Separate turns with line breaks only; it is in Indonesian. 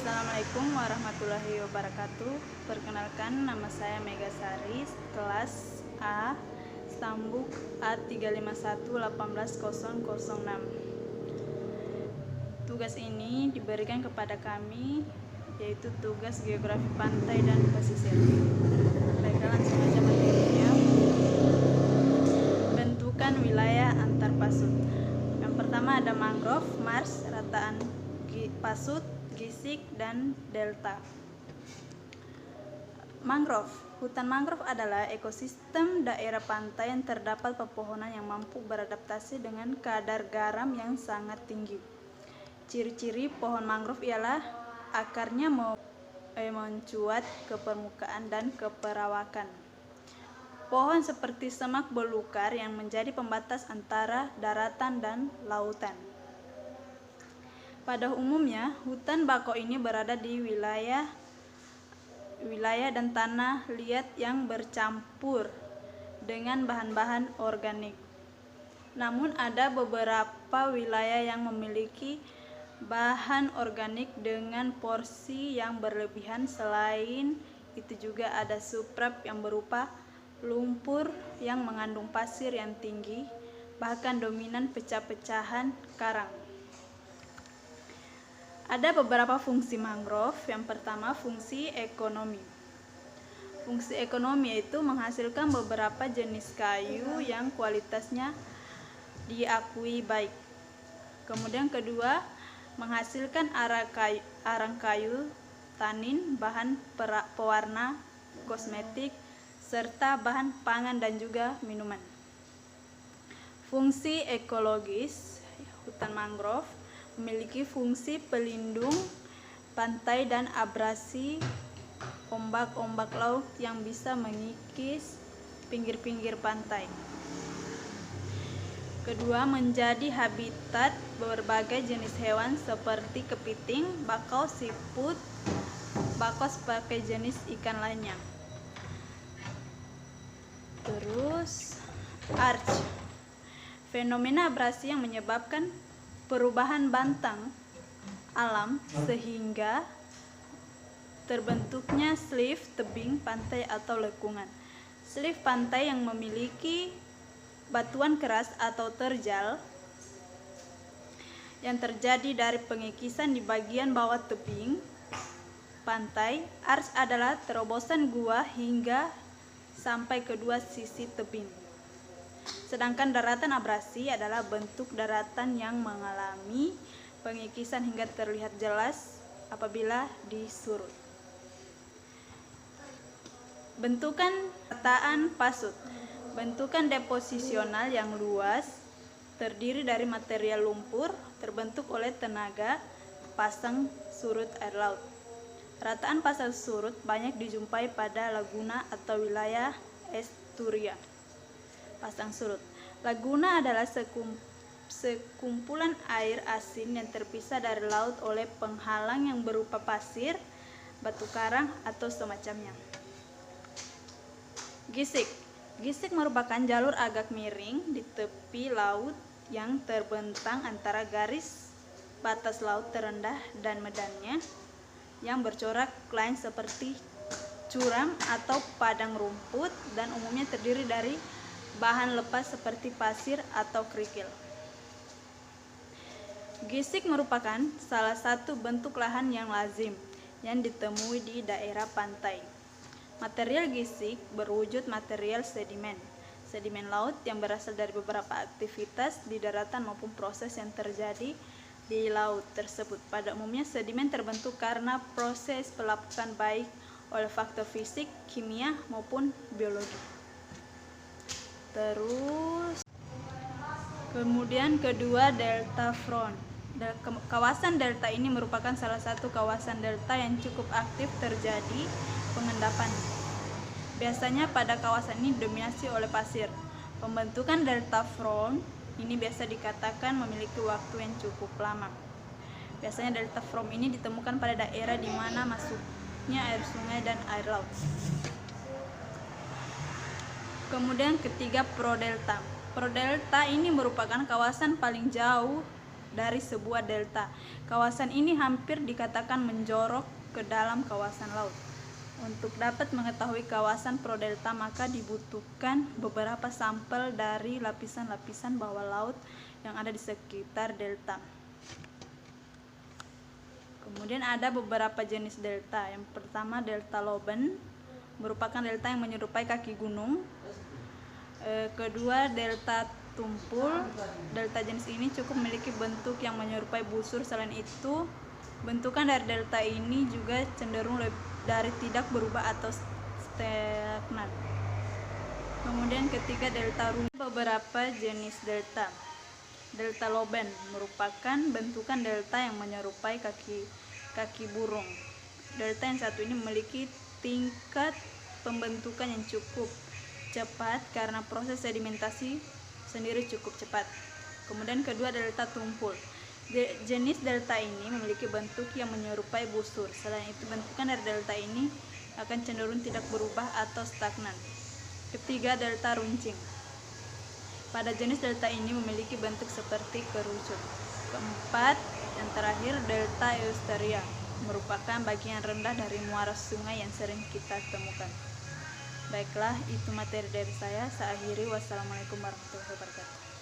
Assalamualaikum warahmatullahi wabarakatuh. Perkenalkan, nama saya Mega Sari, kelas A, Stambuk A351-18006. Tugas ini diberikan kepada kami, yaitu tugas geografi pantai dan pesisir. Baiklah, langsung aja materinya. Bentukan wilayah antar pasut. Yang pertama ada mangrove, mars, rataan pasut, gisik, dan delta. Mangrove. Hutan mangrove adalah ekosistem daerah pantai yang terdapat pepohonan yang mampu beradaptasi dengan kadar garam yang sangat tinggi. Ciri-ciri pohon mangrove ialah akarnya mencuat ke permukaan dan keperawakan. Pohon seperti semak belukar yang menjadi pembatas antara daratan dan lautan. Pada umumnya, hutan bakau ini berada di wilayah dan tanah liat yang bercampur dengan bahan-bahan organik. Namun ada beberapa wilayah yang memiliki bahan organik dengan porsi yang berlebihan. Selain itu juga ada substrat yang berupa lumpur yang mengandung pasir yang tinggi, bahkan dominan pecah-pecahan karang. Ada beberapa fungsi mangrove. Yang pertama, fungsi ekonomi. Fungsi ekonomi yaitu menghasilkan beberapa jenis kayu yang kualitasnya diakui baik. Kemudian kedua, menghasilkan arang kayu, tanin, bahan pewarna, kosmetik, serta bahan pangan dan juga minuman. Fungsi ekologis, hutan mangrove memiliki fungsi pelindung pantai dan abrasi ombak-ombak laut yang bisa mengikis pinggir-pinggir pantai. Kedua, menjadi habitat berbagai jenis hewan seperti kepiting, bakau, siput, bakau sebagai jenis ikan lainnya. Terus, arch, fenomena abrasi yang menyebabkan perubahan bentang alam sehingga terbentuknya slive tebing pantai atau lekungan. Slive pantai yang memiliki batuan keras atau terjal yang terjadi dari pengikisan di bagian bawah tebing pantai. Arch adalah terobosan gua hingga sampai kedua sisi tebing. Sedangkan daratan abrasi adalah bentuk daratan yang mengalami pengikisan hingga terlihat jelas apabila disurut. Bentukan rataan pasut. Bentukan deposisional yang luas terdiri dari material lumpur terbentuk oleh tenaga pasang surut air laut. Rataan pasang surut banyak dijumpai pada laguna atau wilayah esturia. Pasang surut. Laguna adalah sekumpulan air asin yang terpisah dari laut oleh penghalang yang berupa pasir, batu karang, atau semacamnya. Gisik. Gisik merupakan jalur agak miring di tepi laut yang terbentang antara garis batas laut terendah dan medannya yang bercorak lain seperti curam atau padang rumput dan umumnya terdiri dari bahan lepas seperti pasir atau kerikil. Gisik merupakan salah satu bentuk lahan yang lazim yang ditemui di daerah pantai. Material gisik berwujud material sedimen laut yang berasal dari beberapa aktivitas di daratan maupun proses yang terjadi di laut tersebut. Pada umumnya sedimen terbentuk karena proses pelapukan baik oleh faktor fisik, kimia maupun biologi. Terus kemudian kedua, delta front. Kawasan delta ini merupakan salah satu kawasan delta yang cukup aktif terjadi pengendapan. Biasanya pada kawasan ini didominasi oleh pasir. Pembentukan delta front ini biasa dikatakan memiliki waktu yang cukup lama. Biasanya delta front ini ditemukan pada daerah di mana masuknya air sungai dan air laut. Kemudian ketiga, prodelta. Prodelta ini merupakan kawasan paling jauh dari sebuah delta. Kawasan ini hampir dikatakan menjorok ke dalam kawasan laut. Untuk dapat mengetahui kawasan prodelta, maka dibutuhkan beberapa sampel dari lapisan-lapisan bawah laut yang ada di sekitar delta. Kemudian ada beberapa jenis delta. Yang pertama, delta Loben, merupakan delta yang menyerupai kaki gunung. Kedua, delta Tumpul. Delta jenis ini cukup memiliki bentuk yang menyerupai busur. Selain itu, bentukan dari delta ini juga cenderung dari tidak berubah atau stagnan. Kemudian ketiga, delta Rumah. Beberapa jenis delta. Delta Loben merupakan bentukan delta yang menyerupai kaki burung. Delta yang satu ini memiliki tingkat pembentukan yang cukup cepat karena proses sedimentasi sendiri cukup cepat. Kemudian kedua, delta Tumpul. Jenis delta ini memiliki bentuk yang menyerupai busur. Selain itu, bentukan dari delta ini akan cenderung tidak berubah atau stagnan. Ketiga, delta Runcing. Pada jenis delta ini memiliki bentuk seperti kerucut. Keempat, yang terakhir, delta Eusteria, merupakan bagian rendah dari muara sungai yang sering kita temukan. Baiklah, itu materi dari saya. Saya akhiri. Wassalamualaikum warahmatullahi wabarakatuh.